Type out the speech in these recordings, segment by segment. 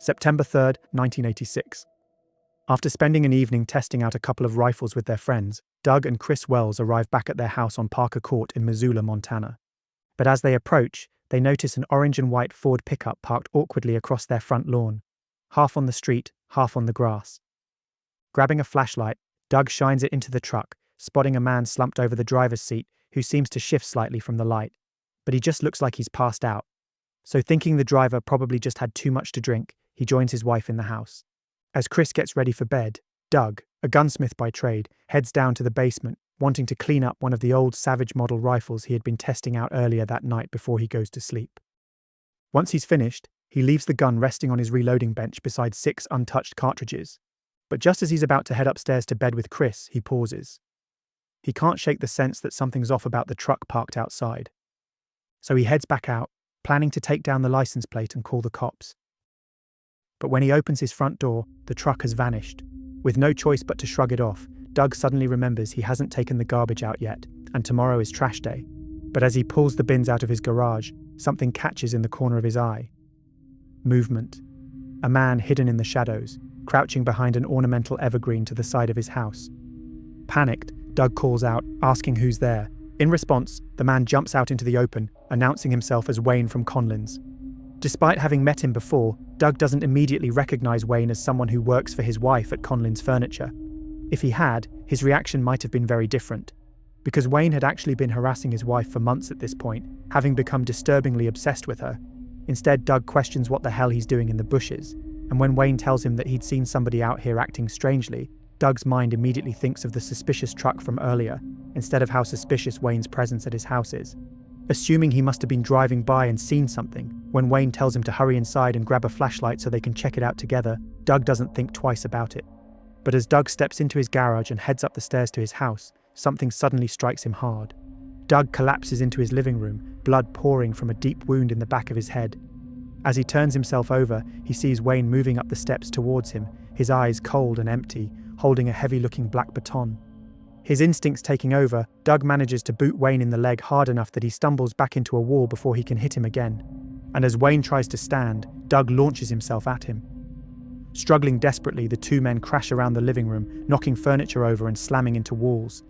September 3rd, 1986. After spending an evening testing out a couple of rifles with their friends, Doug and Kris Wells arrive back at their house on Parker Court in Missoula, Montana. But as they approach, they notice an orange and white Ford pickup parked awkwardly across their front lawn, half on the street, half on the grass. Grabbing a flashlight, Doug shines it into the truck, spotting a man slumped over the driver's seat who seems to shift slightly from the light. But he just looks like he's passed out. So thinking the driver probably just had too much to drink, he joins his wife in the house. As Kris gets ready for bed, Doug, a gunsmith by trade, heads down to the basement, wanting to clean up one of the old Savage model rifles he had been testing out earlier that night before he goes to sleep. Once he's finished, he leaves the gun resting on his reloading bench beside 6 untouched cartridges. But just as he's about to head upstairs to bed with Kris, he pauses. He can't shake the sense that something's off about the truck parked outside. So he heads back out, planning to take down the license plate and call the cops. But when he opens his front door, the truck has vanished. With no choice but to shrug it off, Doug suddenly remembers he hasn't taken the garbage out yet, and tomorrow is trash day. But as he pulls the bins out of his garage, something catches in the corner of his eye. Movement. A man hidden in the shadows, crouching behind an ornamental evergreen to the side of his house. Panicked, Doug calls out, asking who's there. In response, the man jumps out into the open, announcing himself as Wayne from Conlin's. Despite having met him before, Doug doesn't immediately recognize Wayne as someone who works for his wife at Conlin's Furniture. If he had, his reaction might have been very different. Because Wayne had actually been harassing his wife for months at this point, having become disturbingly obsessed with her. Instead, Doug questions what the hell he's doing in the bushes, and when Wayne tells him that he'd seen somebody out here acting strangely, Doug's mind immediately thinks of the suspicious truck from earlier, instead of how suspicious Wayne's presence at his house is. Assuming he must have been driving by and seen something, when Wayne tells him to hurry inside and grab a flashlight so they can check it out together, Doug doesn't think twice about it. But as Doug steps into his garage and heads up the stairs to his house, something suddenly strikes him hard. Doug collapses into his living room, blood pouring from a deep wound in the back of his head. As he turns himself over, he sees Wayne moving up the steps towards him, his eyes cold and empty, holding a heavy-looking black baton. His instincts taking over, Doug manages to boot Wayne in the leg hard enough that he stumbles back into a wall before he can hit him again. And as Wayne tries to stand, Doug launches himself at him. Struggling desperately, the two men crash around the living room, knocking furniture over and slamming into walls.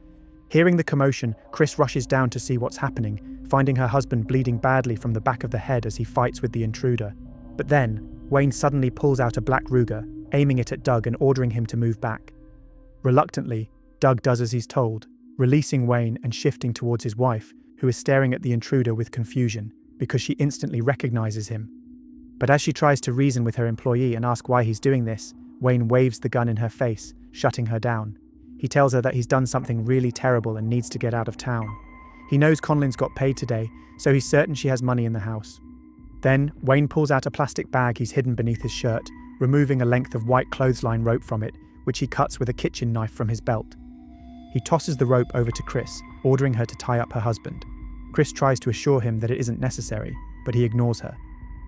Hearing the commotion, Kris rushes down to see what's happening, finding her husband bleeding badly from the back of the head as he fights with the intruder. But then, Wayne suddenly pulls out a black Ruger, aiming it at Doug and ordering him to move back. Reluctantly, Doug does as he's told, releasing Wayne and shifting towards his wife, who is staring at the intruder with confusion, because she instantly recognizes him. But as she tries to reason with her employee and ask why he's doing this, Wayne waves the gun in her face, shutting her down. He tells her that he's done something really terrible and needs to get out of town. He knows Conlin's got paid today, so he's certain she has money in the house. Then, Wayne pulls out a plastic bag he's hidden beneath his shirt, removing a length of white clothesline rope from it, which he cuts with a kitchen knife from his belt. He tosses the rope over to Kris, ordering her to tie up her husband. Kris tries to assure him that it isn't necessary, but he ignores her.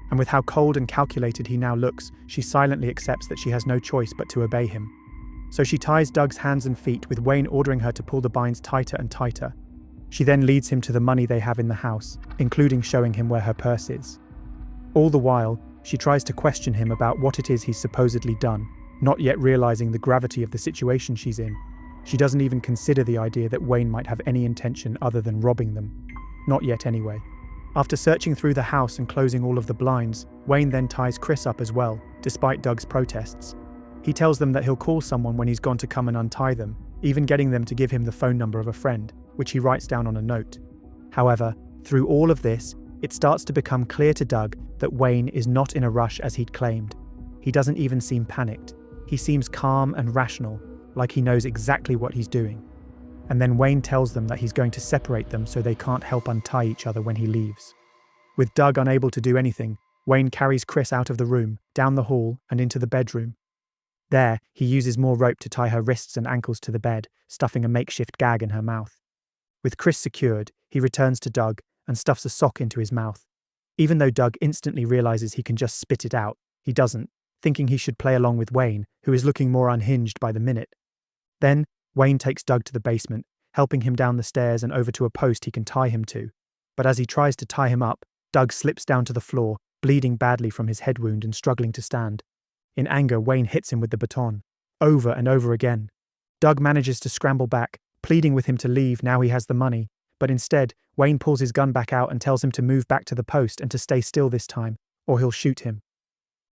And with how cold and calculated he now looks, she silently accepts that she has no choice but to obey him. So she ties Doug's hands and feet, with Wayne ordering her to pull the binds tighter and tighter. She then leads him to the money they have in the house, including showing him where her purse is. All the while, she tries to question him about what it is he's supposedly done, not yet realizing the gravity of the situation she's in. She doesn't even consider the idea that Wayne might have any intention other than robbing them. Not yet anyway. After searching through the house and closing all of the blinds, Wayne then ties Kris up as well, despite Doug's protests. He tells them that he'll call someone when he's gone to come and untie them, even getting them to give him the phone number of a friend, which he writes down on a note. However, through all of this, it starts to become clear to Doug that Wayne is not in a rush as he'd claimed. He doesn't even seem panicked. He seems calm and rational, like he knows exactly what he's doing. And then Wayne tells them that he's going to separate them so they can't help untie each other when he leaves. With Doug unable to do anything, Wayne carries Kris out of the room, down the hall, and into the bedroom. There, he uses more rope to tie her wrists and ankles to the bed, stuffing a makeshift gag in her mouth. With Kris secured, he returns to Doug and stuffs a sock into his mouth. Even though Doug instantly realizes he can just spit it out, he doesn't, thinking he should play along with Wayne, who is looking more unhinged by the minute. Then, Wayne takes Doug to the basement, helping him down the stairs and over to a post he can tie him to. But as he tries to tie him up, Doug slips down to the floor, bleeding badly from his head wound and struggling to stand. In anger, Wayne hits him with the baton, over and over again. Doug manages to scramble back, pleading with him to leave now he has the money, but instead, Wayne pulls his gun back out and tells him to move back to the post and to stay still this time, or he'll shoot him.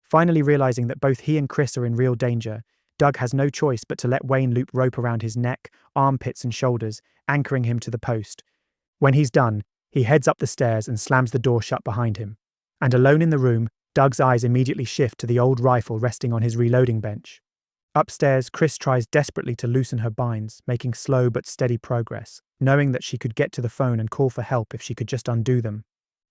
Finally realizing that both he and Kris are in real danger, Doug has no choice but to let Wayne loop rope around his neck, armpits and shoulders, anchoring him to the post. When he's done, he heads up the stairs and slams the door shut behind him. And alone in the room, Doug's eyes immediately shift to the old rifle resting on his reloading bench. Upstairs, Kris tries desperately to loosen her binds, making slow but steady progress, knowing that she could get to the phone and call for help if she could just undo them.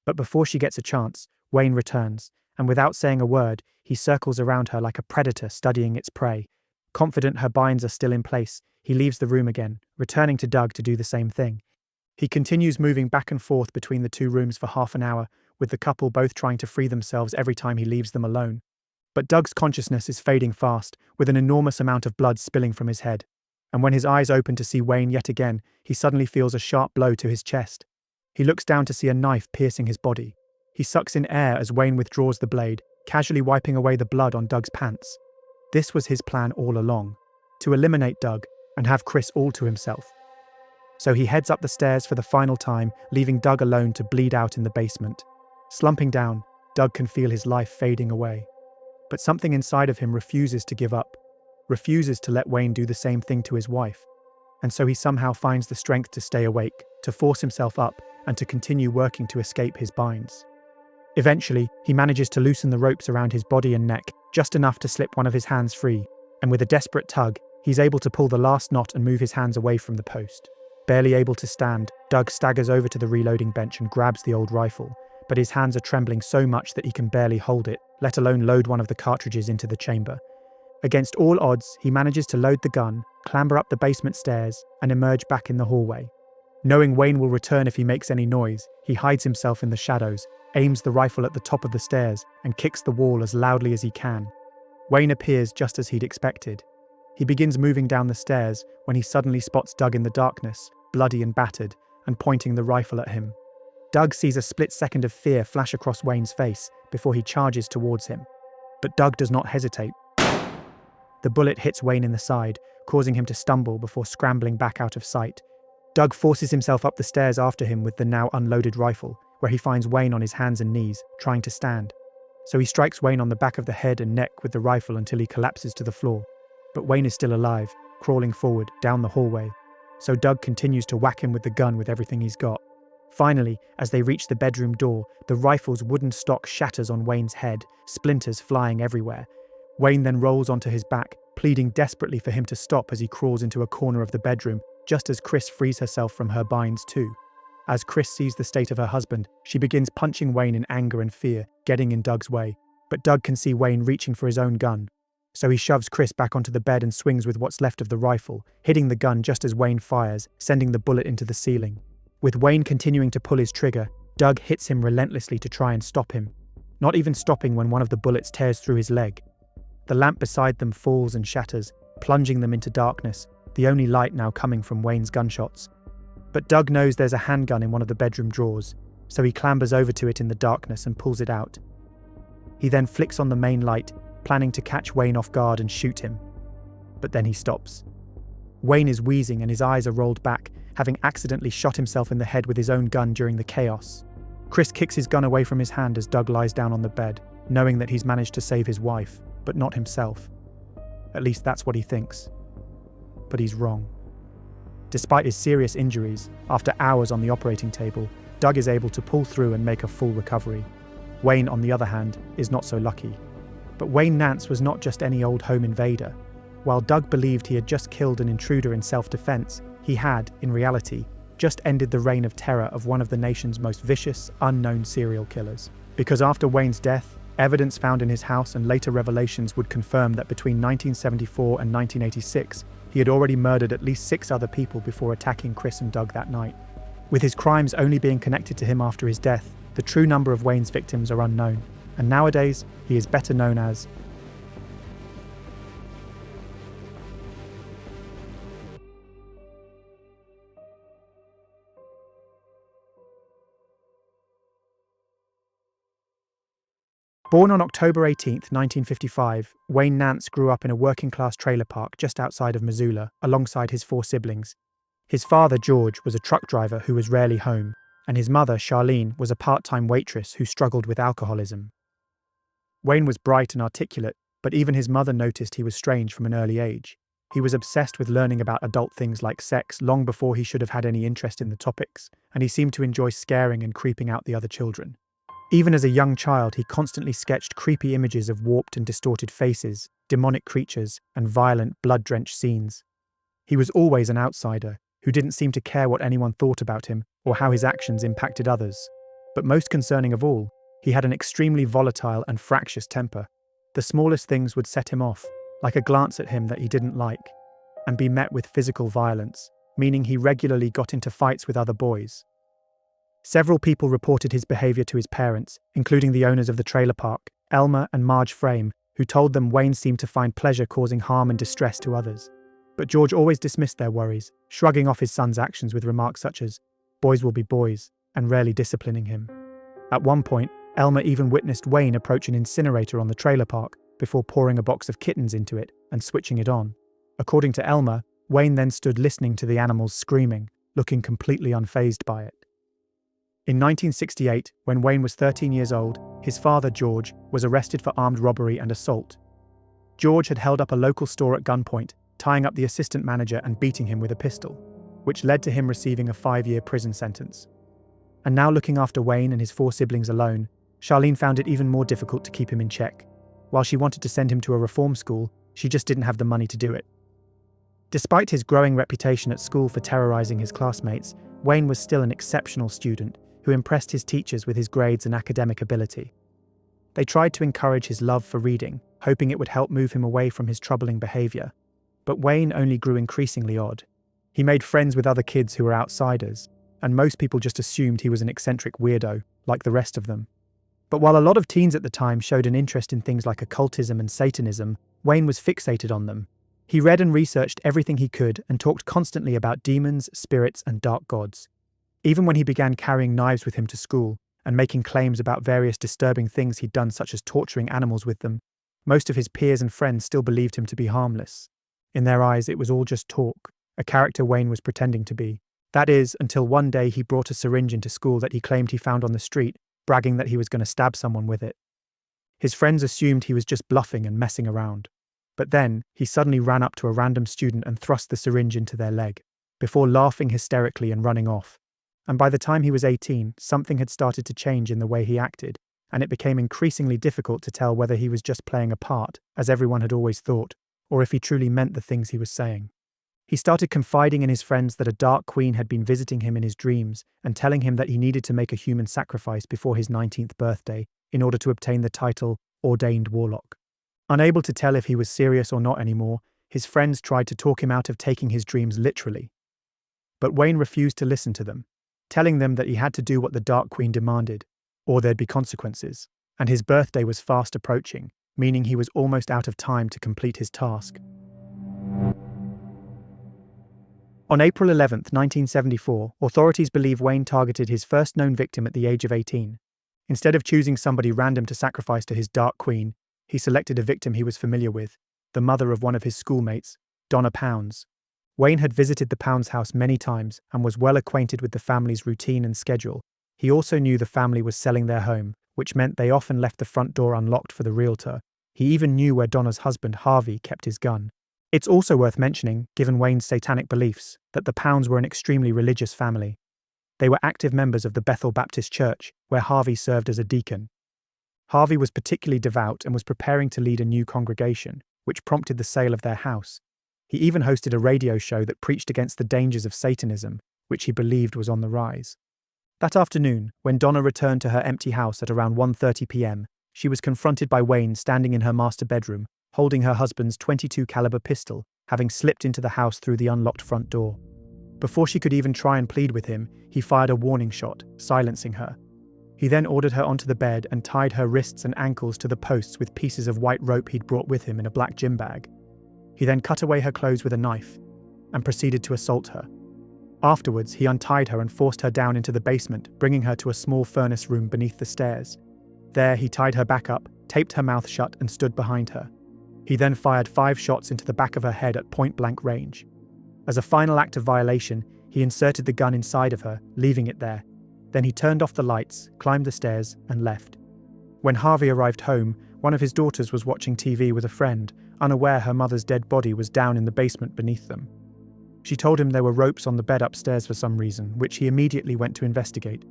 But before she gets a chance, Wayne returns, and without saying a word, he circles around her like a predator studying its prey. Confident her binds are still in place, he leaves the room again, returning to Doug to do the same thing. He continues moving back and forth between the two rooms for half an hour, with the couple both trying to free themselves every time he leaves them alone. But Doug's consciousness is fading fast, with an enormous amount of blood spilling from his head. And when his eyes open to see Wayne yet again, he suddenly feels a sharp blow to his chest. He looks down to see a knife piercing his body. He sucks in air as Wayne withdraws the blade, casually wiping away the blood on Doug's pants. This was his plan all along, to eliminate Doug and have Kris all to himself. So he heads up the stairs for the final time, leaving Doug alone to bleed out in the basement. Slumping down, Doug can feel his life fading away. But something inside of him refuses to give up, refuses to let Wayne do the same thing to his wife. And so he somehow finds the strength to stay awake, to force himself up, and to continue working to escape his binds. Eventually, he manages to loosen the ropes around his body and neck, just enough to slip one of his hands free, and with a desperate tug, he's able to pull the last knot and move his hands away from the post. Barely able to stand, Doug staggers over to the reloading bench and grabs the old rifle, but his hands are trembling so much that he can barely hold it, let alone load one of the cartridges into the chamber. Against all odds, he manages to load the gun, clamber up the basement stairs, and emerge back in the hallway. Knowing Wayne will return if he makes any noise, he hides himself in the shadows, aims the rifle at the top of the stairs, and kicks the wall as loudly as he can. Wayne appears just as he'd expected. He begins moving down the stairs when he suddenly spots Doug in the darkness, bloody and battered, and pointing the rifle at him. Doug sees a split second of fear flash across Wayne's face before he charges towards him. But Doug does not hesitate. The bullet hits Wayne in the side, causing him to stumble before scrambling back out of sight. Doug forces himself up the stairs after him with the now unloaded rifle, where he finds Wayne on his hands and knees, trying to stand. So he strikes Wayne on the back of the head and neck with the rifle until he collapses to the floor. But Wayne is still alive, crawling forward, down the hallway. So Doug continues to whack him with the gun with everything he's got. Finally, as they reach the bedroom door, the rifle's wooden stock shatters on Wayne's head, splinters flying everywhere. Wayne then rolls onto his back, pleading desperately for him to stop as he crawls into a corner of the bedroom, just as Kris frees herself from her binds too. As Kris sees the state of her husband, she begins punching Wayne in anger and fear, getting in Doug's way. But Doug can see Wayne reaching for his own gun. So he shoves Kris back onto the bed and swings with what's left of the rifle, hitting the gun just as Wayne fires, sending the bullet into the ceiling. With Wayne continuing to pull his trigger, Doug hits him relentlessly to try and stop him, not even stopping when one of the bullets tears through his leg. The lamp beside them falls and shatters, plunging them into darkness, the only light now coming from Wayne's gunshots. But Doug knows there's a handgun in one of the bedroom drawers, so he clambers over to it in the darkness and pulls it out. He then flicks on the main light, planning to catch Wayne off guard and shoot him. But then he stops. Wayne is wheezing and his eyes are rolled back, having accidentally shot himself in the head with his own gun during the chaos. Kris kicks his gun away from his hand as Doug lies down on the bed, knowing that he's managed to save his wife, but not himself. At least that's what he thinks. But he's wrong. Despite his serious injuries, after hours on the operating table, Doug is able to pull through and make a full recovery. Wayne, on the other hand, is not so lucky. But Wayne Nance was not just any old home invader. While Doug believed he had just killed an intruder in self-defense, he had, in reality, just ended the reign of terror of one of the nation's most vicious, unknown serial killers. Because after Wayne's death, evidence found in his house and later revelations would confirm that between 1974 and 1986, he had already murdered at least 6 other people before attacking Kris and Doug that night. With his crimes only being connected to him after his death, the true number of Wayne's victims are unknown, and nowadays, he is better known as Born on October 18, 1955, Wayne Nance grew up in a working-class trailer park just outside of Missoula, alongside his 4 siblings. His father, George, was a truck driver who was rarely home, and his mother, Charlene, was a part-time waitress who struggled with alcoholism. Wayne was bright and articulate, but even his mother noticed he was strange from an early age. He was obsessed with learning about adult things like sex long before he should have had any interest in the topics, and he seemed to enjoy scaring and creeping out the other children. Even as a young child, he constantly sketched creepy images of warped and distorted faces, demonic creatures, and violent, blood-drenched scenes. He was always an outsider, who didn't seem to care what anyone thought about him or how his actions impacted others. But most concerning of all, he had an extremely volatile and fractious temper. The smallest things would set him off, like a glance at him that he didn't like, and be met with physical violence, meaning he regularly got into fights with other boys. Several people reported his behavior to his parents, including the owners of the trailer park, Elmer and Marge Frame, who told them Wayne seemed to find pleasure causing harm and distress to others. But George always dismissed their worries, shrugging off his son's actions with remarks such as, "Boys will be boys," and rarely disciplining him. At one point, Elmer even witnessed Wayne approach an incinerator on the trailer park before pouring a box of kittens into it and switching it on. According to Elmer, Wayne then stood listening to the animals screaming, looking completely unfazed by it. In 1968, when Wayne was 13 years old, his father, George, was arrested for armed robbery and assault. George had held up a local store at gunpoint, tying up the assistant manager and beating him with a pistol, which led to him receiving a 5-year prison sentence. And now looking after Wayne and his 4 siblings alone, Charlene found it even more difficult to keep him in check. While she wanted to send him to a reform school, she just didn't have the money to do it. Despite his growing reputation at school for terrorizing his classmates, Wayne was still an exceptional student who impressed his teachers with his grades and academic ability. They tried to encourage his love for reading, hoping it would help move him away from his troubling behavior. But Wayne only grew increasingly odd. He made friends with other kids who were outsiders, and most people just assumed he was an eccentric weirdo, like the rest of them. But while a lot of teens at the time showed an interest in things like occultism and Satanism, Wayne was fixated on them. He read and researched everything he could and talked constantly about demons, spirits, and dark gods. Even when he began carrying knives with him to school and making claims about various disturbing things he'd done, such as torturing animals with them, most of his peers and friends still believed him to be harmless. In their eyes, it was all just talk, a character Wayne was pretending to be. That is, until one day he brought a syringe into school that he claimed he found on the street, bragging that he was going to stab someone with it. His friends assumed he was just bluffing and messing around. But then, he suddenly ran up to a random student and thrust the syringe into their leg, before laughing hysterically and running off. And by the time he was 18, something had started to change in the way he acted, and it became increasingly difficult to tell whether he was just playing a part, as everyone had always thought, or if he truly meant the things he was saying. He started confiding in his friends that a dark queen had been visiting him in his dreams and telling him that he needed to make a human sacrifice before his 19th birthday in order to obtain the title Ordained Warlock. Unable to tell if he was serious or not anymore, his friends tried to talk him out of taking his dreams literally. But Wayne refused to listen to them, telling them that he had to do what the Dark Queen demanded, or there'd be consequences, and his birthday was fast approaching, meaning he was almost out of time to complete his task. On April 11, 1974, authorities believe Wayne targeted his first known victim at the age of 18. Instead of choosing somebody random to sacrifice to his Dark Queen, he selected a victim he was familiar with, the mother of one of his schoolmates, Donna Pounds. Wayne had visited the Pounds house many times and was well acquainted with the family's routine and schedule. He also knew the family was selling their home, which meant they often left the front door unlocked for the realtor. He even knew where Donna's husband, Harvey, kept his gun. It's also worth mentioning, given Wayne's satanic beliefs, that the Pounds were an extremely religious family. They were active members of the Bethel Baptist Church, where Harvey served as a deacon. Harvey was particularly devout and was preparing to lead a new congregation, which prompted the sale of their house. He even hosted a radio show that preached against the dangers of Satanism, which he believed was on the rise. That afternoon, when Donna returned to her empty house at around 1:30 p.m., she was confronted by Wayne standing in her master bedroom, holding her husband's .22 caliber pistol, having slipped into the house through the unlocked front door. Before she could even try and plead with him, he fired a warning shot, silencing her. He then ordered her onto the bed and tied her wrists and ankles to the posts with pieces of white rope he'd brought with him in a black gym bag. He then cut away her clothes with a knife and proceeded to assault her. Afterwards, he untied her and forced her down into the basement, bringing her to a small furnace room beneath the stairs. There, he tied her back up, taped her mouth shut and stood behind her. He then fired 5 shots into the back of her head at point-blank range. As a final act of violation, he inserted the gun inside of her, leaving it there. Then he turned off the lights, climbed the stairs, and left. When Harvey arrived home, one of his daughters was watching TV with a friend, unaware her mother's dead body was down in the basement beneath them. She told him there were ropes on the bed upstairs for some reason, which he immediately went to investigate.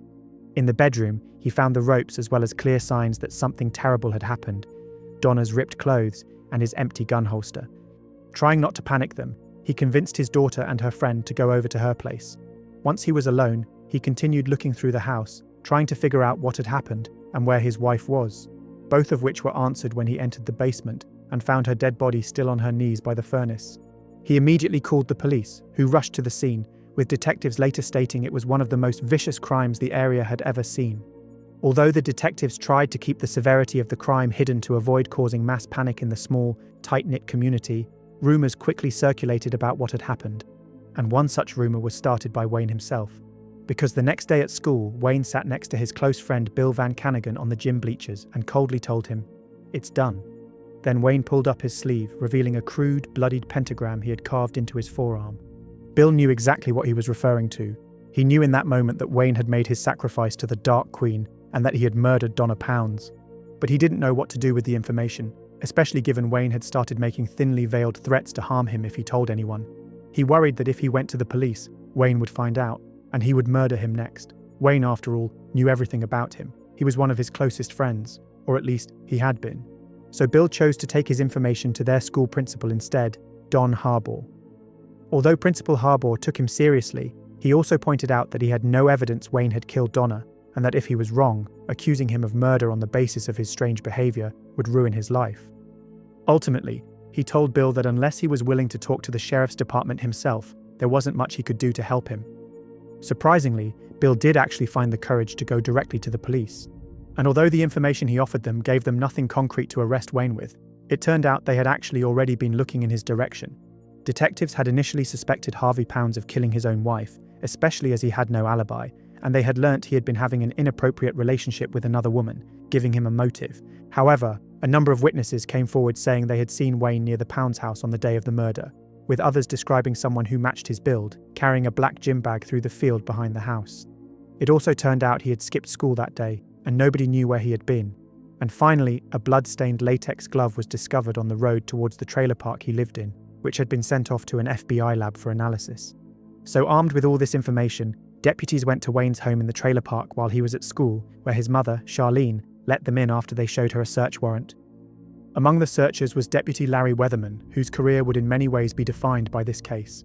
In the bedroom, he found the ropes as well as clear signs that something terrible had happened: Donna's ripped clothes and his empty gun holster. Trying not to panic them, he convinced his daughter and her friend to go over to her place. Once he was alone, he continued looking through the house, trying to figure out what had happened and where his wife was, both of which were answered when he entered the basement and found her dead body still on her knees by the furnace. He immediately called the police, who rushed to the scene, with detectives later stating it was one of the most vicious crimes the area had ever seen. Although the detectives tried to keep the severity of the crime hidden to avoid causing mass panic in the small, tight-knit community, rumours quickly circulated about what had happened, and one such rumour was started by Wayne himself. Because the next day at school, Wayne sat next to his close friend Bill Van Canagan on the gym bleachers and coldly told him, "It's done." Then Wayne pulled up his sleeve, revealing a crude, bloodied pentagram he had carved into his forearm. Bill knew exactly what he was referring to. He knew in that moment that Wayne had made his sacrifice to the Dark Queen and that he had murdered Donna Pounds. But he didn't know what to do with the information, especially given Wayne had started making thinly veiled threats to harm him if he told anyone. He worried that if he went to the police, Wayne would find out, and he would murder him next. Wayne, after all, knew everything about him. He was one of his closest friends, or at least he had been. So Bill chose to take his information to their school principal instead, Don Harbaugh. Although Principal Harbaugh took him seriously, he also pointed out that he had no evidence Wayne had killed Donna, and that if he was wrong, accusing him of murder on the basis of his strange behaviour would ruin his life. Ultimately, he told Bill that unless he was willing to talk to the sheriff's department himself, there wasn't much he could do to help him. Surprisingly, Bill did actually find the courage to go directly to the police. And although the information he offered them gave them nothing concrete to arrest Wayne with, it turned out they had actually already been looking in his direction. Detectives had initially suspected Harvey Pounds of killing his own wife, especially as he had no alibi, and they had learnt he had been having an inappropriate relationship with another woman, giving him a motive. However, a number of witnesses came forward saying they had seen Wayne near the Pounds house on the day of the murder, with others describing someone who matched his build, carrying a black gym bag through the field behind the house. It also turned out he had skipped school that day, and nobody knew where he had been. And finally, a blood-stained latex glove was discovered on the road towards the trailer park he lived in, which had been sent off to an FBI lab for analysis. So armed with all this information, deputies went to Wayne's home in the trailer park while he was at school, where his mother, Charlene, let them in after they showed her a search warrant. Among the searchers was Deputy Larry Weatherman, whose career would in many ways be defined by this case.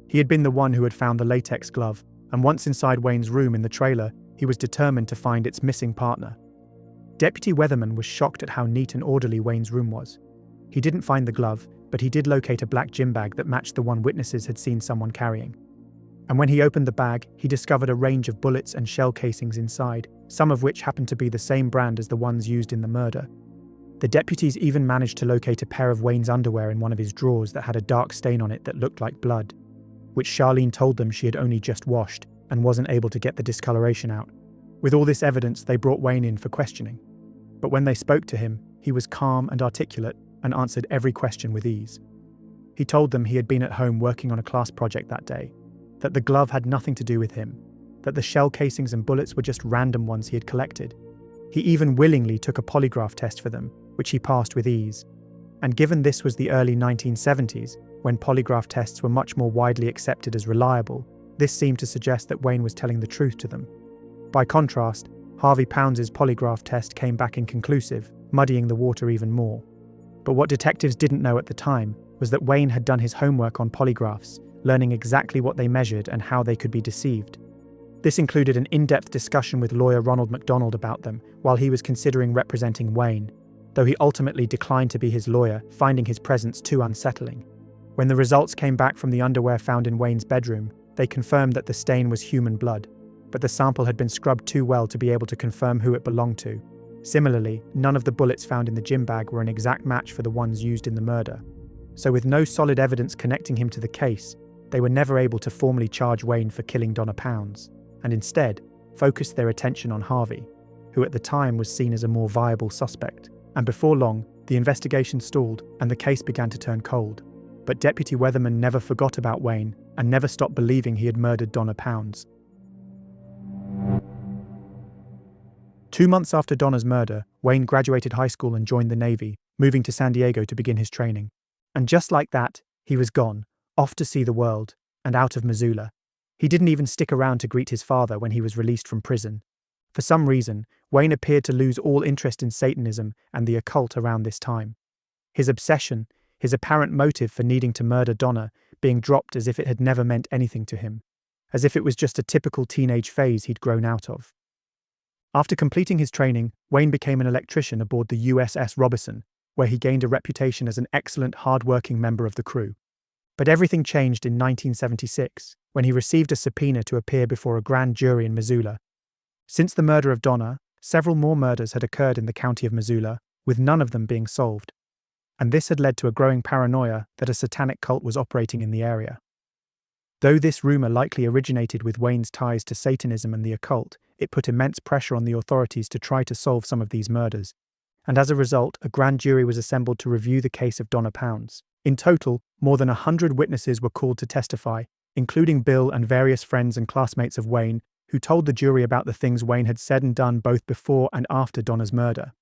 He had been the one who had found the latex glove, and once inside Wayne's room in the trailer, he was determined to find its missing partner. Deputy Weatherman was shocked at how neat and orderly Wayne's room was. He didn't find the glove, but he did locate a black gym bag that matched the one witnesses had seen someone carrying. And when he opened the bag, he discovered a range of bullets and shell casings inside, some of which happened to be the same brand as the ones used in the murder. The deputies even managed to locate a pair of Wayne's underwear in one of his drawers that had a dark stain on it that looked like blood, which Charlene told them she had only just washed and wasn't able to get the discoloration out. With all this evidence, they brought Wayne in for questioning. But when they spoke to him, he was calm and articulate and answered every question with ease. He told them he had been at home working on a class project that day, that the glove had nothing to do with him, that the shell casings and bullets were just random ones he had collected. He even willingly took a polygraph test for them, which he passed with ease. And given this was the early 1970s, when polygraph tests were much more widely accepted as reliable, this seemed to suggest that Wayne was telling the truth to them. By contrast, Harvey Pounds' polygraph test came back inconclusive, muddying the water even more. But what detectives didn't know at the time was that Wayne had done his homework on polygraphs, learning exactly what they measured and how they could be deceived. This included an in-depth discussion with lawyer Ronald McDonald about them while he was considering representing Wayne, though he ultimately declined to be his lawyer, finding his presence too unsettling. When the results came back from the underwear found in Wayne's bedroom, they confirmed that the stain was human blood, but the sample had been scrubbed too well to be able to confirm who it belonged to. Similarly, none of the bullets found in the gym bag were an exact match for the ones used in the murder. So with no solid evidence connecting him to the case, they were never able to formally charge Wayne for killing Donna Pounds, and instead focused their attention on Harvey, who at the time was seen as a more viable suspect. And before long, the investigation stalled and the case began to turn cold. But Deputy Weatherman never forgot about Wayne and never stopped believing he had murdered Donna Pounds. 2 months after Donna's murder, Wayne graduated high school and joined the Navy, moving to San Diego to begin his training. And just like that, he was gone, off to see the world, and out of Missoula. He didn't even stick around to greet his father when he was released from prison. For some reason, Wayne appeared to lose all interest in Satanism and the occult around this time. His obsession, his apparent motive for needing to murder Donna, being dropped as if it had never meant anything to him, as if it was just a typical teenage phase he'd grown out of. After completing his training, Wayne became an electrician aboard the USS Robertson, where he gained a reputation as an excellent, hard-working member of the crew. But everything changed in 1976, when he received a subpoena to appear before a grand jury in Missoula. Since the murder of Donna, several more murders had occurred in the county of Missoula, with none of them being solved. And this had led to a growing paranoia that a satanic cult was operating in the area. Though this rumor likely originated with Wayne's ties to Satanism and the occult, it put immense pressure on the authorities to try to solve some of these murders. And as a result, a grand jury was assembled to review the case of Donna Pounds. In total, more than 100 witnesses were called to testify, including Bill and various friends and classmates of Wayne, who told the jury about the things Wayne had said and done both before and after Donna's murder.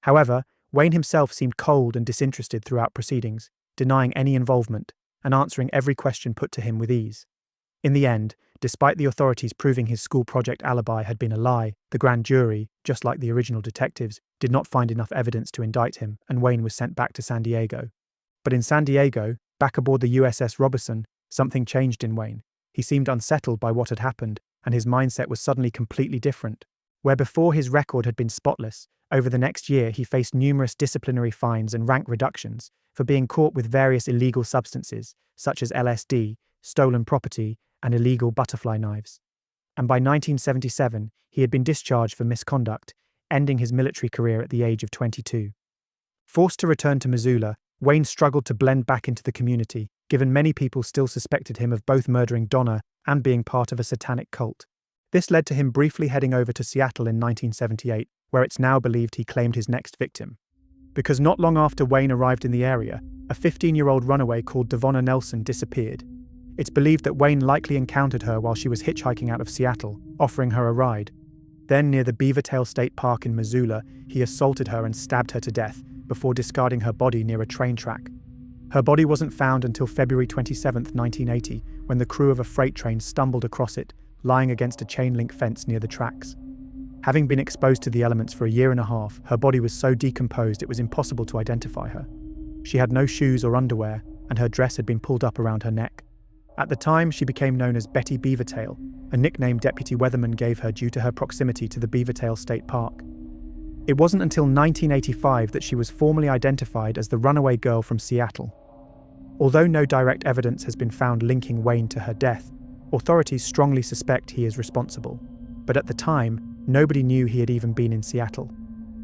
However, Wayne himself seemed cold and disinterested throughout proceedings, denying any involvement and answering every question put to him with ease. In the end, despite the authorities proving his school project alibi had been a lie, the grand jury, just like the original detectives, did not find enough evidence to indict him, and Wayne was sent back to San Diego. But in San Diego, back aboard the USS Robertson, something changed in Wayne. He seemed unsettled by what had happened, and his mindset was suddenly completely different. Where before his record had been spotless, over the next year he faced numerous disciplinary fines and rank reductions for being caught with various illegal substances, such as LSD, stolen property, and illegal butterfly knives. And by 1977, he had been discharged for misconduct, ending his military career at the age of 22. Forced to return to Missoula, Wayne struggled to blend back into the community, given many people still suspected him of both murdering Donna and being part of a satanic cult. This led to him briefly heading over to Seattle in 1978, where it's now believed he claimed his next victim. Because not long after Wayne arrived in the area, a 15-year-old runaway called Devonna Nelson disappeared. It's believed that Wayne likely encountered her while she was hitchhiking out of Seattle, offering her a ride. Then, near the Beavertail State Park in Missoula, he assaulted her and stabbed her to death, before discarding her body near a train track. Her body wasn't found until February 27, 1980, when the crew of a freight train stumbled across it, lying against a chain-link fence near the tracks. Having been exposed to the elements for a year and a half, her body was so decomposed it was impossible to identify her. She had no shoes or underwear, and her dress had been pulled up around her neck. At the time, she became known as Betty Beavertail, a nickname Deputy Weatherman gave her due to her proximity to the Beavertail State Park. It wasn't until 1985 that she was formally identified as the runaway girl from Seattle. Although no direct evidence has been found linking Wayne to her death, authorities strongly suspect he is responsible. But at the time, nobody knew he had even been in Seattle,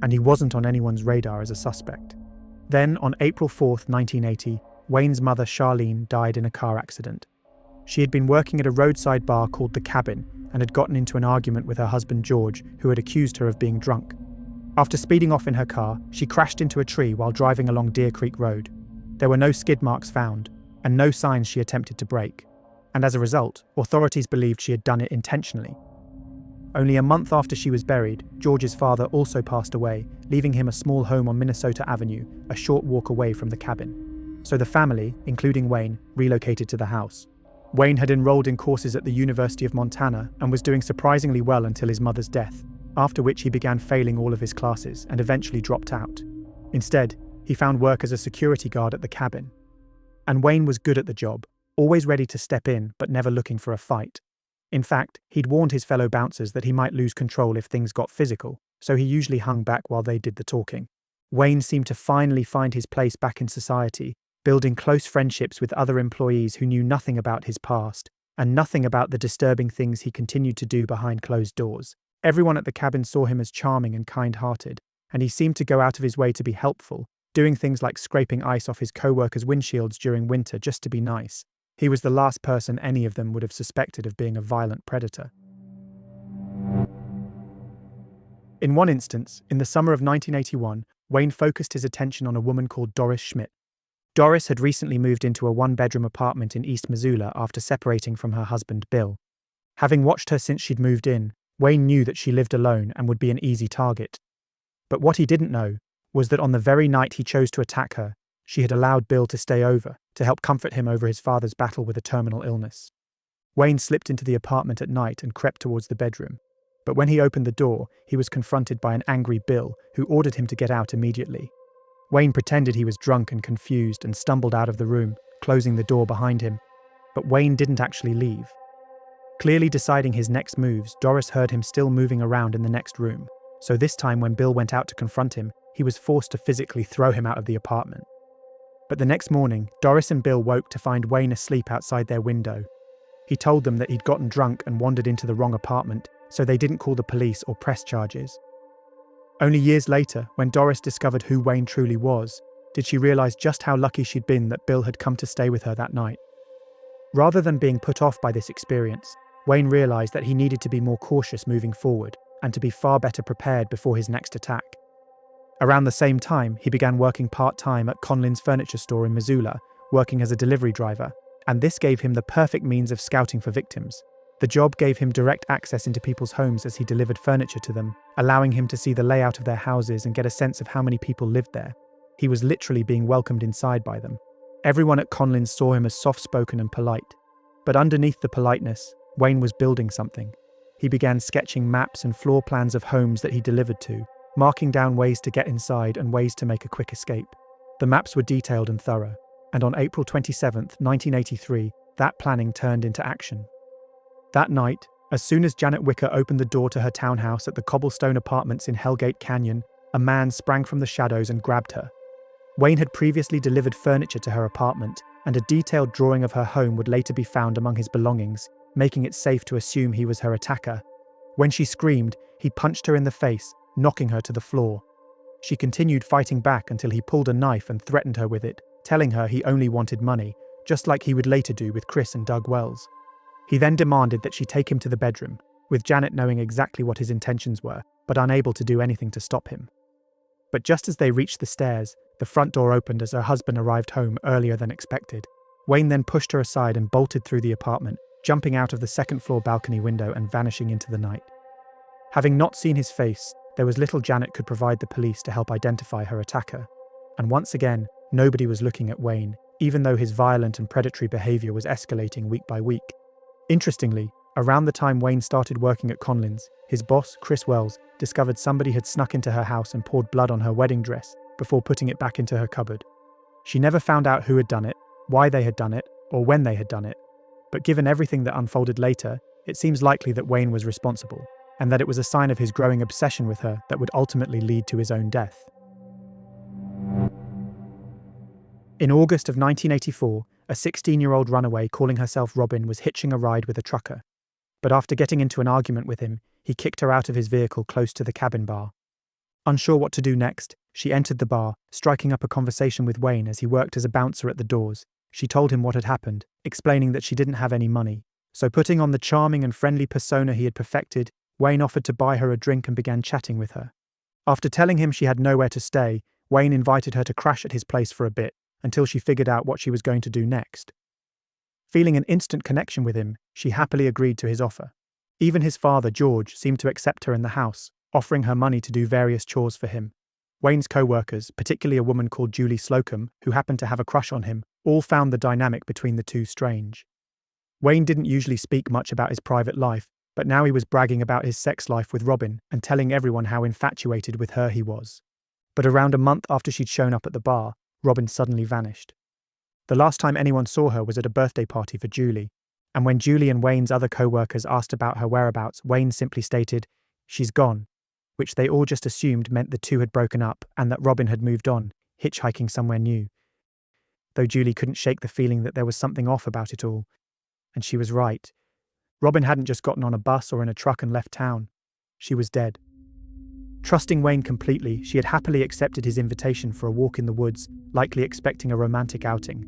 and he wasn't on anyone's radar as a suspect. Then, on April 4, 1980, Wayne's mother Charlene died in a car accident. She had been working at a roadside bar called The Cabin and had gotten into an argument with her husband George, who had accused her of being drunk. After speeding off in her car, she crashed into a tree while driving along Deer Creek Road. There were no skid marks found, and no signs she attempted to brake. And as a result, authorities believed she had done it intentionally. Only a month after she was buried, George's father also passed away, leaving him a small home on Minnesota Avenue, a short walk away from the cabin. So the family, including Wayne, relocated to the house. Wayne had enrolled in courses at the University of Montana and was doing surprisingly well until his mother's death, after which he began failing all of his classes and eventually dropped out. Instead, he found work as a security guard at the cabin. And Wayne was good at the job, always ready to step in but never looking for a fight. In fact, he'd warned his fellow bouncers that he might lose control if things got physical, so he usually hung back while they did the talking. Wayne seemed to finally find his place back in society, building close friendships with other employees who knew nothing about his past, and nothing about the disturbing things he continued to do behind closed doors. Everyone at the cabin saw him as charming and kind-hearted, and he seemed to go out of his way to be helpful, doing things like scraping ice off his co-workers' windshields during winter just to be nice. He was the last person any of them would have suspected of being a violent predator. In one instance, in the summer of 1981, Wayne focused his attention on a woman called Doris Schmidt. Doris had recently moved into a one-bedroom apartment in East Missoula after separating from her husband, Bill. Having watched her since she'd moved in, Wayne knew that she lived alone and would be an easy target. But what he didn't know was that on the very night he chose to attack her, she had allowed Bill to stay over to help comfort him over his father's battle with a terminal illness. Wayne slipped into the apartment at night and crept towards the bedroom. But when he opened the door, he was confronted by an angry Bill who ordered him to get out immediately. Wayne pretended he was drunk and confused and stumbled out of the room, closing the door behind him. But Wayne didn't actually leave. Clearly deciding his next moves, Doris heard him still moving around in the next room. So this time when Bill went out to confront him, he was forced to physically throw him out of the apartment. But the next morning, Doris and Bill woke to find Wayne asleep outside their window. He told them that he'd gotten drunk and wandered into the wrong apartment, so they didn't call the police or press charges. Only years later, when Doris discovered who Wayne truly was, did she realize just how lucky she'd been that Bill had come to stay with her that night. Rather than being put off by this experience, Wayne realized that he needed to be more cautious moving forward and to be far better prepared before his next attack. Around the same time, he began working part-time at Conlin's furniture store in Missoula, working as a delivery driver, and this gave him the perfect means of scouting for victims. The job gave him direct access into people's homes as he delivered furniture to them, allowing him to see the layout of their houses and get a sense of how many people lived there. He was literally being welcomed inside by them. Everyone at Conlin's saw him as soft-spoken and polite. But underneath the politeness, Wayne was building something. He began sketching maps and floor plans of homes that he delivered to, marking down ways to get inside and ways to make a quick escape. The maps were detailed and thorough, and on April 27, 1983, that planning turned into action. That night, as soon as Janet Wicker opened the door to her townhouse at the cobblestone apartments in Hellgate Canyon, a man sprang from the shadows and grabbed her. Wayne had previously delivered furniture to her apartment, and a detailed drawing of her home would later be found among his belongings, making it safe to assume he was her attacker. When she screamed, he punched her in the face, knocking her to the floor. She continued fighting back until he pulled a knife and threatened her with it, telling her he only wanted money, just like he would later do with Kris and Doug Wells. He then demanded that she take him to the bedroom, with Janet knowing exactly what his intentions were, but unable to do anything to stop him. But just as they reached the stairs, the front door opened as her husband arrived home earlier than expected. Wayne then pushed her aside and bolted through the apartment, jumping out of the second-floor balcony window and vanishing into the night. Having not seen his face, there was little Janet could provide the police to help identify her attacker. And once again, nobody was looking at Wayne, even though his violent and predatory behavior was escalating week by week. Interestingly, around the time Wayne started working at Conlin's, his boss, Kris Wells, discovered somebody had snuck into her house and poured blood on her wedding dress before putting it back into her cupboard. She never found out who had done it, why they had done it, or when they had done it. But given everything that unfolded later, it seems likely that Wayne was responsible, and that it was a sign of his growing obsession with her that would ultimately lead to his own death. In August of 1984, a 16-year-old runaway calling herself Robin was hitching a ride with a trucker. But after getting into an argument with him, he kicked her out of his vehicle close to the cabin bar. Unsure what to do next, she entered the bar, striking up a conversation with Wayne as he worked as a bouncer at the doors. She told him what had happened, explaining that she didn't have any money. So putting on the charming and friendly persona he had perfected, Wayne offered to buy her a drink and began chatting with her. After telling him she had nowhere to stay, Wayne invited her to crash at his place for a bit, until she figured out what she was going to do next. Feeling an instant connection with him, she happily agreed to his offer. Even his father, George, seemed to accept her in the house, offering her money to do various chores for him. Wayne's co-workers, particularly a woman called Julie Slocum, who happened to have a crush on him, all found the dynamic between the two strange. Wayne didn't usually speak much about his private life, but now he was bragging about his sex life with Robin and telling everyone how infatuated with her he was. But around a month after she'd shown up at the bar, Robin suddenly vanished. The last time anyone saw her was at a birthday party for Julie, and when Julie and Wayne's other co-workers asked about her whereabouts, Wayne simply stated, "She's gone," which they all just assumed meant the two had broken up and that Robin had moved on, hitchhiking somewhere new. Though Julie couldn't shake the feeling that there was something off about it all. And she was right. Robin hadn't just gotten on a bus or in a truck and left town. She was dead. Trusting Wayne completely, she had happily accepted his invitation for a walk in the woods, likely expecting a romantic outing.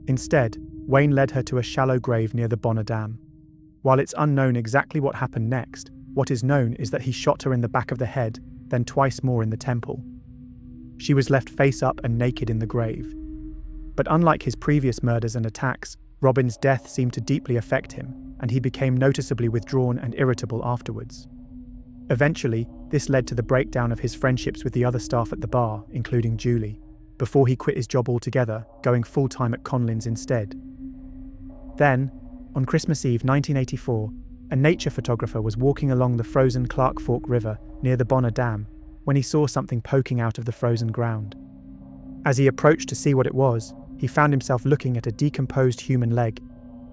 Instead, Wayne led her to a shallow grave near the Bonner Dam. While it's unknown exactly what happened next, what is known is that he shot her in the back of the head, then twice more in the temple. She was left face up and naked in the grave. But unlike his previous murders and attacks, Robin's death seemed to deeply affect him, and he became noticeably withdrawn and irritable afterwards. Eventually, this led to the breakdown of his friendships with the other staff at the bar, including Julie, before he quit his job altogether, going full-time at Conlin's instead. Then, on Christmas Eve 1984, a nature photographer was walking along the frozen Clark Fork River near the Bonner Dam when he saw something poking out of the frozen ground. As he approached to see what it was, he found himself looking at a decomposed human leg.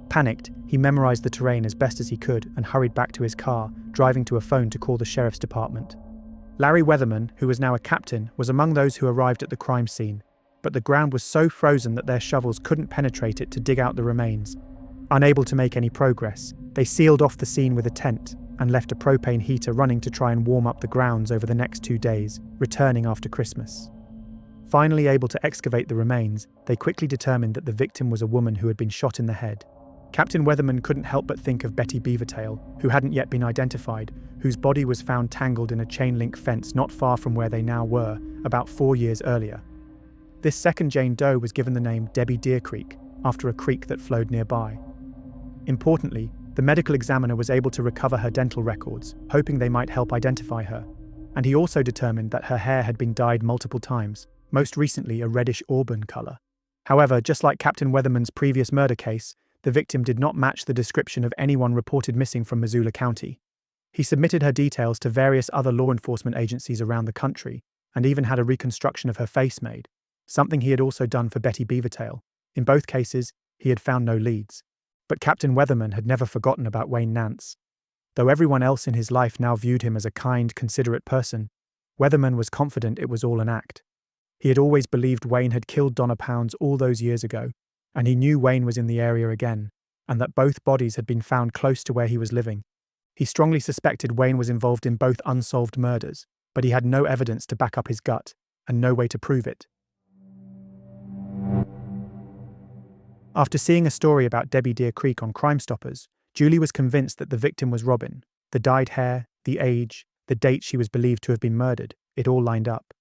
Panicked, he memorized the terrain as best as he could and hurried back to his car, driving to a phone to call the sheriff's department. Larry Weatherman, who was now a captain, was among those who arrived at the crime scene, but the ground was so frozen that their shovels couldn't penetrate it to dig out the remains. Unable to make any progress, they sealed off the scene with a tent and left a propane heater running to try and warm up the grounds over the next 2 days, returning after Christmas. Finally able to excavate the remains, they quickly determined that the victim was a woman who had been shot in the head. Captain Weatherman couldn't help but think of Betty Beavertail, who hadn't yet been identified, whose body was found tangled in a chain-link fence not far from where they now were, about 4 years earlier. This second Jane Doe was given the name Debbie Deer Creek, after a creek that flowed nearby. Importantly, the medical examiner was able to recover her dental records, hoping they might help identify her, and he also determined that her hair had been dyed multiple times, most recently a reddish auburn colour. However, just like Captain Weatherman's previous murder case, the victim did not match the description of anyone reported missing from Missoula County. He submitted her details to various other law enforcement agencies around the country, and even had a reconstruction of her face made, something he had also done for Betty Beavertail. In both cases, he had found no leads. But Captain Weatherman had never forgotten about Wayne Nance. Though everyone else in his life now viewed him as a kind, considerate person, Weatherman was confident it was all an act. He had always believed Wayne had killed Donna Pounds all those years ago, and he knew Wayne was in the area again, and that both bodies had been found close to where he was living. He strongly suspected Wayne was involved in both unsolved murders, but he had no evidence to back up his gut, and no way to prove it. After seeing a story about Debbie Deer Creek on Crime Stoppers, Julie was convinced that the victim was Robin. The dyed hair, the age, the date she was believed to have been murdered, it all lined up.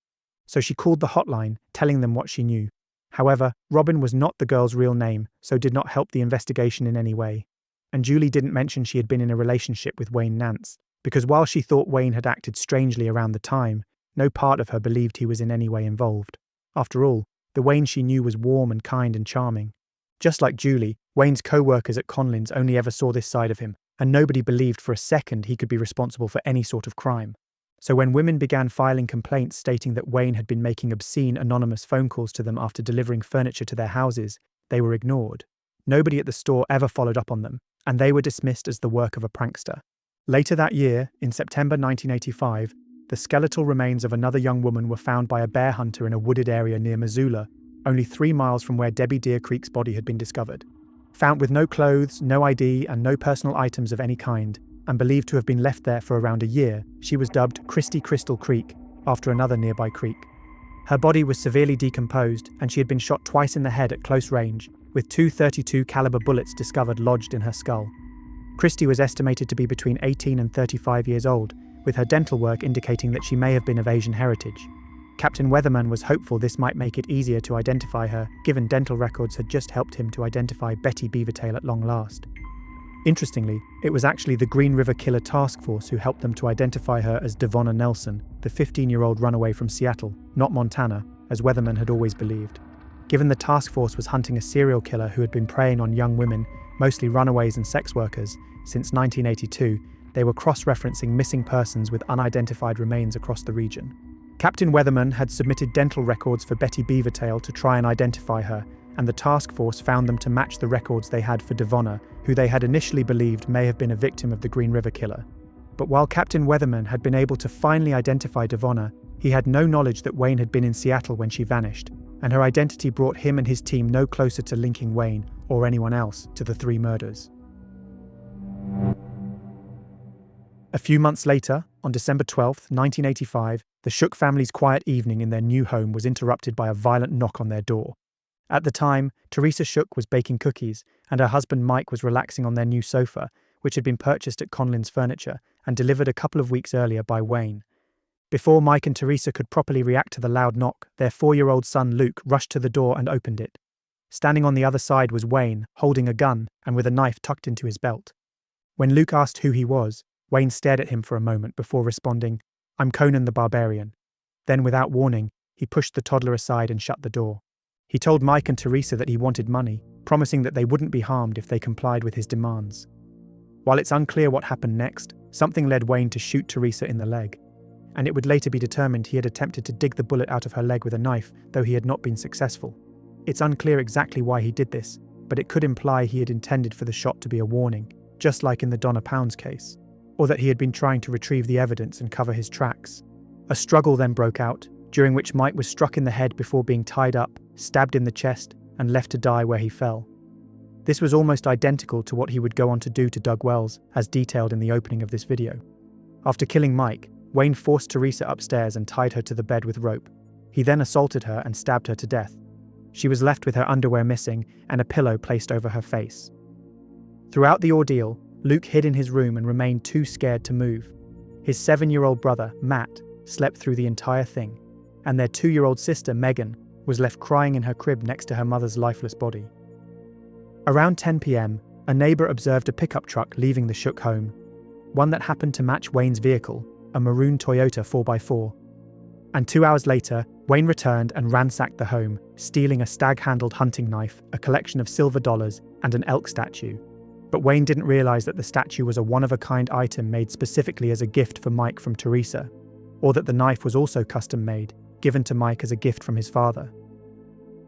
So she called the hotline, telling them what she knew. However, Robin was not the girl's real name, so did not help the investigation in any way. And Julie didn't mention she had been in a relationship with Wayne Nance, because while she thought Wayne had acted strangely around the time, no part of her believed he was in any way involved. After all, the Wayne she knew was warm and kind and charming. Just like Julie, Wayne's co-workers at Conlin's only ever saw this side of him, and nobody believed for a second he could be responsible for any sort of crime. So when women began filing complaints stating that Wayne had been making obscene anonymous phone calls to them after delivering furniture to their houses, they were ignored. Nobody at the store ever followed up on them, and they were dismissed as the work of a prankster. Later that year, in September 1985, the skeletal remains of another young woman were found by a bear hunter in a wooded area near Missoula, only 3 miles from where Debbie Deer Creek's body had been discovered. Found with no clothes, no ID, and no personal items of any kind, and believed to have been left there for around a year, she was dubbed Christy Crystal Creek, after another nearby creek. Her body was severely decomposed, and she had been shot twice in the head at close range, with 2 .32 caliber bullets discovered lodged in her skull. Christy was estimated to be between 18 and 35 years old, with her dental work indicating that she may have been of Asian heritage. Captain Weatherman was hopeful this might make it easier to identify her, given dental records had just helped him to identify Betty Beavertail at long last. Interestingly, it was actually the Green River Killer Task Force who helped them to identify her as Devonna Nelson, the 15-year-old runaway from Seattle, not Montana, as Weatherman had always believed. Given the task force was hunting a serial killer who had been preying on young women, mostly runaways and sex workers, since 1982, they were cross-referencing missing persons with unidentified remains across the region. Captain Weatherman had submitted dental records for Betty Beavertail to try and identify her, and the task force found them to match the records they had for Devonna, who they had initially believed may have been a victim of the Green River Killer. But while Captain Weatherman had been able to finally identify Devonna, he had no knowledge that Wayne had been in Seattle when she vanished, and her identity brought him and his team no closer to linking Wayne, or anyone else, to the 3 murders. A few months later, on December 12, 1985, the Shook family's quiet evening in their new home was interrupted by a violent knock on their door. At the time, Teresa Shook was baking cookies, and her husband Mike was relaxing on their new sofa, which had been purchased at Conlin's Furniture and delivered a couple of weeks earlier by Wayne. Before Mike and Teresa could properly react to the loud knock, their 4-year-old son Luke rushed to the door and opened it. Standing on the other side was Wayne, holding a gun and with a knife tucked into his belt. When Luke asked who he was, Wayne stared at him for a moment before responding, "I'm Conan the Barbarian." Then, without warning, he pushed the toddler aside and shut the door. He told Mike and Teresa that he wanted money, promising that they wouldn't be harmed if they complied with his demands. While it's unclear what happened next, something led Wayne to shoot Teresa in the leg, and it would later be determined he had attempted to dig the bullet out of her leg with a knife, though he had not been successful. It's unclear exactly why he did this, but it could imply he had intended for the shot to be a warning, just like in the Donna Pounds case, or that he had been trying to retrieve the evidence and cover his tracks. A struggle then broke out, during which Mike was struck in the head before being tied up, stabbed in the chest, and left to die where he fell. This was almost identical to what he would go on to do to Doug Wells, as detailed in the opening of this video. After killing Mike, Wayne forced Teresa upstairs and tied her to the bed with rope. He then assaulted her and stabbed her to death. She was left with her underwear missing and a pillow placed over her face. Throughout the ordeal, Luke hid in his room and remained too scared to move. His 7-year-old brother, Matt, slept through the entire thing, and their 2-year-old sister, Megan, was left crying in her crib next to her mother's lifeless body. Around 10 p.m, a neighbour observed a pickup truck leaving the Shook home, one that happened to match Wayne's vehicle, a maroon Toyota 4x4. And 2 hours later, Wayne returned and ransacked the home, stealing a stag-handled hunting knife, a collection of silver dollars, and an elk statue. But Wayne didn't realise that the statue was a one-of-a-kind item made specifically as a gift for Mike from Teresa, or that the knife was also custom-made, given to Mike as a gift from his father.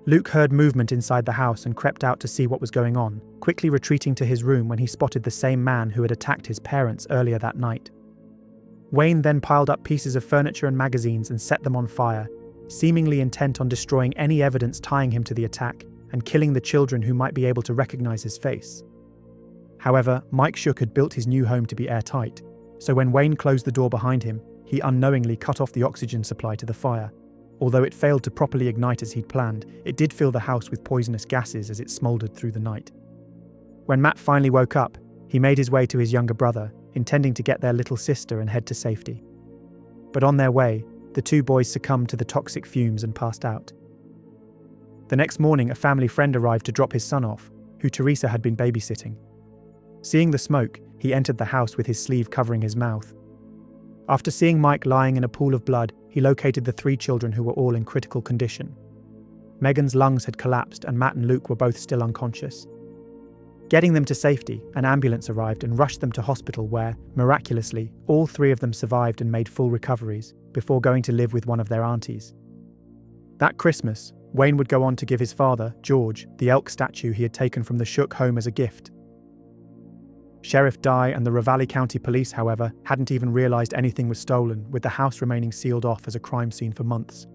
Luke heard movement inside the house and crept out to see what was going on, quickly retreating to his room when he spotted the same man who had attacked his parents earlier that night. Wayne then piled up pieces of furniture and magazines and set them on fire, seemingly intent on destroying any evidence tying him to the attack and killing the children who might be able to recognize his face. However, Mike Shook had built his new home to be airtight, so when Wayne closed the door behind him, he unknowingly cut off the oxygen supply to the fire. Although it failed to properly ignite as he'd planned, it did fill the house with poisonous gases as it smouldered through the night. When Matt finally woke up, he made his way to his younger brother, intending to get their little sister and head to safety. But on their way, the two boys succumbed to the toxic fumes and passed out. The next morning, a family friend arrived to drop his son off, who Teresa had been babysitting. Seeing the smoke, he entered the house with his sleeve covering his mouth. After seeing Mike lying in a pool of blood, he located the 3 children who were all in critical condition. Megan's lungs had collapsed and Matt and Luke were both still unconscious. Getting them to safety, an ambulance arrived and rushed them to hospital where, miraculously, all 3 of them survived and made full recoveries, before going to live with one of their aunties. That Christmas, Wayne would go on to give his father, George, the elk statue he had taken from the Shook home as a gift. Sheriff Dye and the Ravalli County Police, however, hadn't even realised anything was stolen, with the house remaining sealed off as a crime scene for months.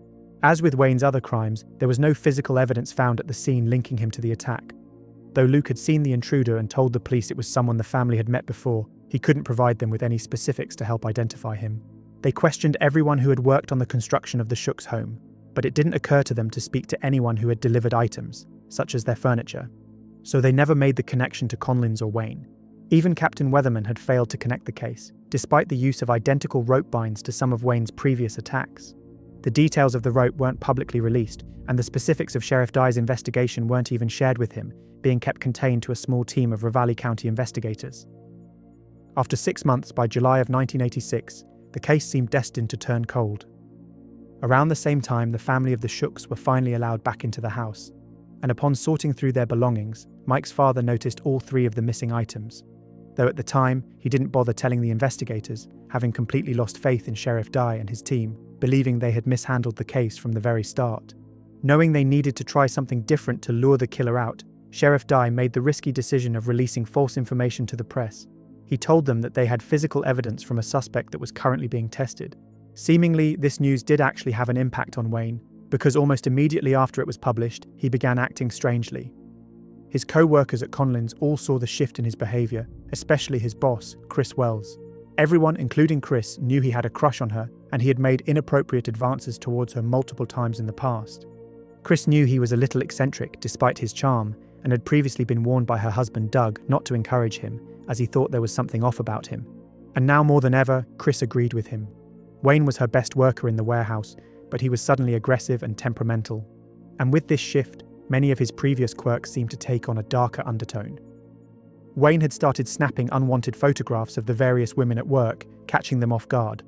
As with Wayne's other crimes, there was no physical evidence found at the scene linking him to the attack. Though Luke had seen the intruder and told the police it was someone the family had met before, he couldn't provide them with any specifics to help identify him. They questioned everyone who had worked on the construction of the Shook's home, but it didn't occur to them to speak to anyone who had delivered items, such as their furniture. So they never made the connection to Conlins or Wayne. Even Captain Weatherman had failed to connect the case, despite the use of identical rope binds to some of Wayne's previous attacks. The details of the rope weren't publicly released, and the specifics of Sheriff Dye's investigation weren't even shared with him, being kept contained to a small team of Ravalli County investigators. After 6 months, by July of 1986, the case seemed destined to turn cold. Around the same time, the family of the Shooks were finally allowed back into the house, and upon sorting through their belongings, Mike's father noticed all 3 of the missing items. Though at the time, he didn't bother telling the investigators, having completely lost faith in Sheriff Dye and his team, believing they had mishandled the case from the very start. Knowing they needed to try something different to lure the killer out, Sheriff Dye made the risky decision of releasing false information to the press. He told them that they had physical evidence from a suspect that was currently being tested. Seemingly, this news did actually have an impact on Wayne, because almost immediately after it was published, he began acting strangely. His co-workers at Conlins all saw the shift in his behaviour, especially his boss, Kris Wells. Everyone, including Kris, knew he had a crush on her, and he had made inappropriate advances towards her multiple times in the past. Kris knew he was a little eccentric despite his charm, and had previously been warned by her husband Doug not to encourage him, as he thought there was something off about him. And now more than ever, Kris agreed with him. Wayne was her best worker in the warehouse, but he was suddenly aggressive and temperamental. And with this shift, many of his previous quirks seemed to take on a darker undertone. Wayne had started snapping unwanted photographs of the various women at work, catching them off guard.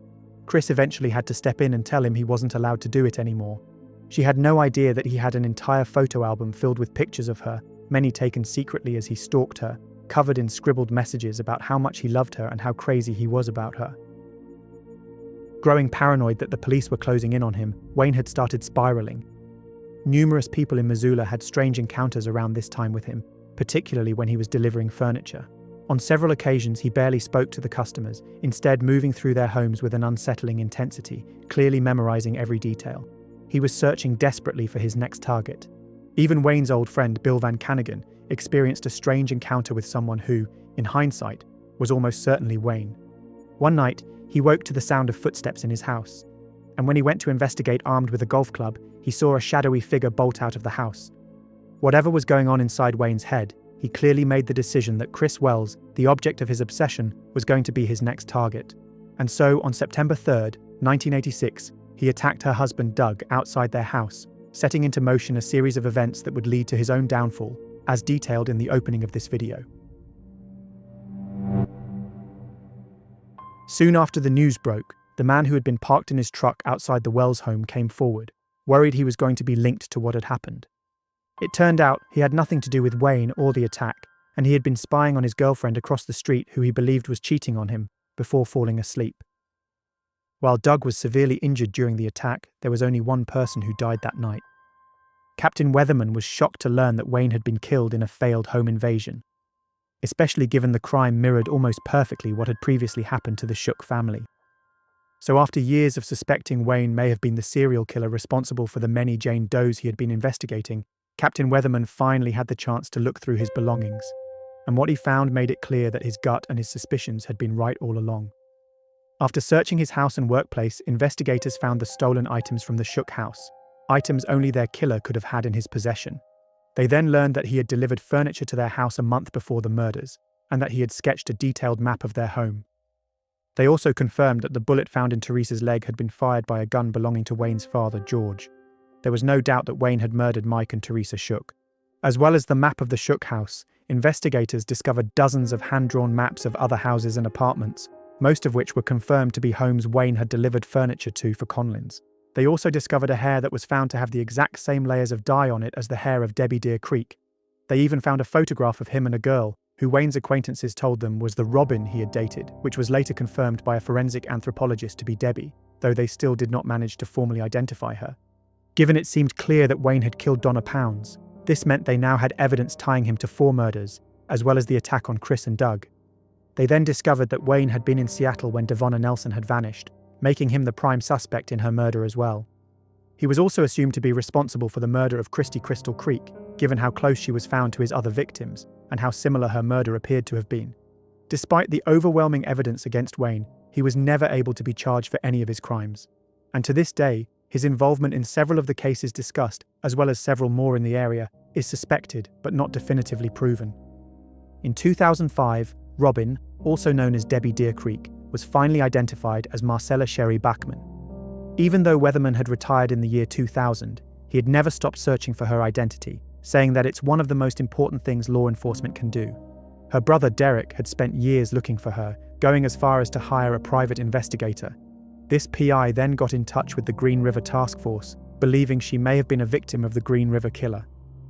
Kris eventually had to step in and tell him he wasn't allowed to do it anymore. She had no idea that he had an entire photo album filled with pictures of her, many taken secretly as he stalked her, covered in scribbled messages about how much he loved her and how crazy he was about her. Growing paranoid that the police were closing in on him, Wayne had started spiraling. Numerous people in Missoula had strange encounters around this time with him, particularly when he was delivering furniture. On several occasions, he barely spoke to the customers, instead moving through their homes with an unsettling intensity, clearly memorizing every detail. He was searching desperately for his next target. Even Wayne's old friend Bill Van Cannigan experienced a strange encounter with someone who, in hindsight, was almost certainly Wayne. One night, he woke to the sound of footsteps in his house, and when he went to investigate armed with a golf club, he saw a shadowy figure bolt out of the house. Whatever was going on inside Wayne's head, he clearly made the decision that Kris Wells, the object of his obsession, was going to be his next target. And so, on September 3rd, 1986, he attacked her husband Doug outside their house, setting into motion a series of events that would lead to his own downfall, as detailed in the opening of this video. Soon after the news broke, the man who had been parked in his truck outside the Wells home came forward, worried he was going to be linked to what had happened. It turned out he had nothing to do with Wayne or the attack, and he had been spying on his girlfriend across the street who he believed was cheating on him before falling asleep. While Doug was severely injured during the attack, there was only one person who died that night. Captain Weatherman was shocked to learn that Wayne had been killed in a failed home invasion, especially given the crime mirrored almost perfectly what had previously happened to the Shook family. So after years of suspecting Wayne may have been the serial killer responsible for the many Jane Does he had been investigating, Captain Weatherman finally had the chance to look through his belongings, and what he found made it clear that his gut and his suspicions had been right all along. After searching his house and workplace, investigators found the stolen items from the Shook house, items only their killer could have had in his possession. They then learned that he had delivered furniture to their house a month before the murders, and that he had sketched a detailed map of their home. They also confirmed that the bullet found in Teresa's leg had been fired by a gun belonging to Wayne's father, George. There was no doubt that Wayne had murdered Mike and Teresa Shook. As well as the map of the Shook house, investigators discovered dozens of hand-drawn maps of other houses and apartments, most of which were confirmed to be homes Wayne had delivered furniture to for Conlins. They also discovered a hair that was found to have the exact same layers of dye on it as the hair of Debbie Deer Creek. They even found a photograph of him and a girl, who Wayne's acquaintances told them was the Robin he had dated, which was later confirmed by a forensic anthropologist to be Debbie, though they still did not manage to formally identify her. Given it seemed clear that Wayne had killed Donna Pounds, this meant they now had evidence tying him to 4 murders, as well as the attack on Kris and Doug. They then discovered that Wayne had been in Seattle when Devonna Nelson had vanished, making him the prime suspect in her murder as well. He was also assumed to be responsible for the murder of Christy Crystal Creek, given how close she was found to his other victims, and how similar her murder appeared to have been. Despite the overwhelming evidence against Wayne, he was never able to be charged for any of his crimes. And to this day, his involvement in several of the cases discussed, as well as several more in the area, is suspected but not definitively proven. In 2005, Robin, also known as Debbie Deer Creek, was finally identified as Marcella Sherry Bachman. Even though Weatherman had retired in the year 2000, he had never stopped searching for her identity, saying that it's one of the most important things law enforcement can do. Her brother Derek had spent years looking for her, going as far as to hire a private investigator. This PI then got in touch with the Green River Task Force, believing she may have been a victim of the Green River Killer.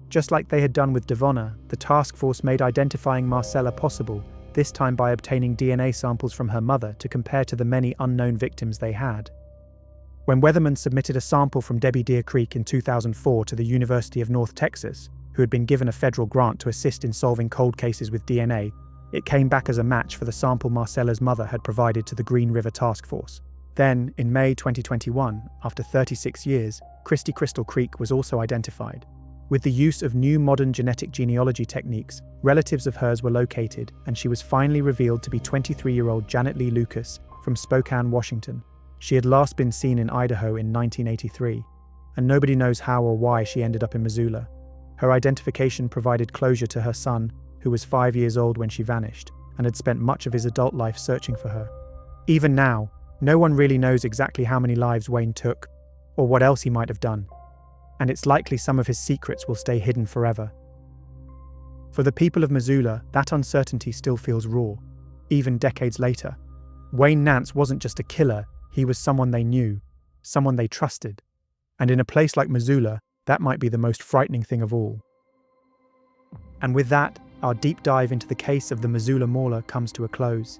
Just like they had done with Devonna, the task force made identifying Marcella possible, this time by obtaining DNA samples from her mother to compare to the many unknown victims they had. When Weatherman submitted a sample from Debbie Deer Creek in 2004 to the University of North Texas, who had been given a federal grant to assist in solving cold cases with DNA, it came back as a match for the sample Marcella's mother had provided to the Green River Task Force. Then, in May 2021, after 36 years, Christy Crystal Creek was also identified. With the use of new modern genetic genealogy techniques, relatives of hers were located, and she was finally revealed to be 23-year-old Janet Lee Lucas from Spokane, Washington. She had last been seen in Idaho in 1983, and nobody knows how or why she ended up in Missoula. Her identification provided closure to her son, who was 5 years old when she vanished, and had spent much of his adult life searching for her. Even now, No one really knows exactly how many lives Wayne took, or what else he might have done, and it's likely some of his secrets will stay hidden forever. For the people of Missoula, that uncertainty still feels raw, even decades later. Wayne Nance wasn't just a killer, he was someone they knew, someone they trusted. And in a place like Missoula, that might be the most frightening thing of all. And with that, our deep dive into the case of the Missoula Mauler comes to a close.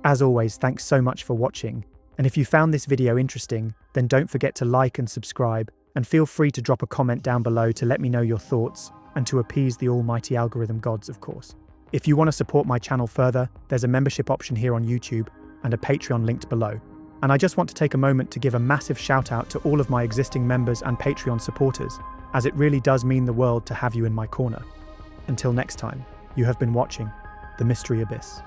As always, thanks so much for watching. And if you found this video interesting, then don't forget to like and subscribe, and feel free to drop a comment down below to let me know your thoughts, and to appease the almighty algorithm gods, of course. If you want to support my channel further, there's a membership option here on YouTube, and a Patreon linked below. And I just want to take a moment to give a massive shout out to all of my existing members and Patreon supporters, as it really does mean the world to have you in my corner. Until next time, you have been watching The Mystery Abyss.